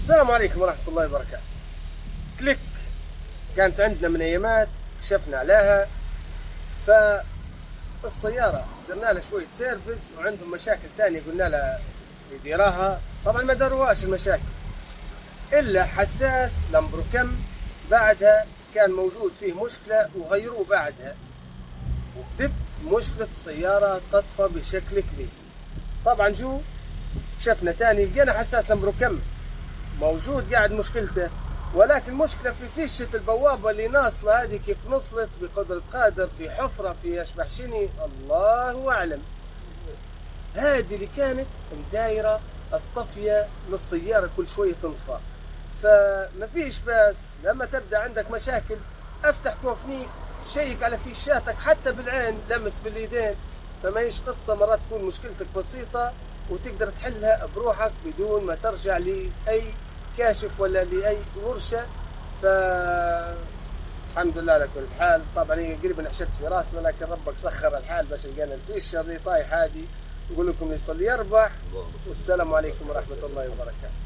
السلام عليكم ورحمة الله وبركاته. كليك كانت عندنا من أيامات، كشفنا عليها، فالسيارة درنا لها شوية سيرفيس وعندهم مشاكل تانية قلنا لها يديراها. طبعا ما داروهاش المشاكل إلا حساس لمبروكم بعدها كان موجود فيه مشكلة وغيروه بعدها، وبدب مشكلة السيارة تطفى بشكل كبير. طبعا شفنا تاني لقينا حساس لمبروكم موجود قاعد مشكلته، ولكن المشكلة في فيشة البوابة اللي ناصلة هذه، كيف نصلت بقدرة قادر في حفرة في أشبح شني الله أعلم. هذه اللي كانت مدايرة الطفية للسيارة كل شوية تنطفى. فما فيش بس لما تبدأ عندك مشاكل افتح كوفني، شيك على فيشاتك حتى بالعين لمس باليدين. فما هيش قصة، مرات تكون مشكلتك بسيطة وتقدر تحلها بروحك بدون ما ترجع لأي كاشف ولا لأي ورشة. الحمد لله على كل حال. طبعا هي قريبا حشت في راسنا، لكن ربك سخر الحال باش لقينا الفيشة اللي طايح هذه. نقول لكم اللي يصلي يربح، والسلام عليكم ورحمة الله وبركاته.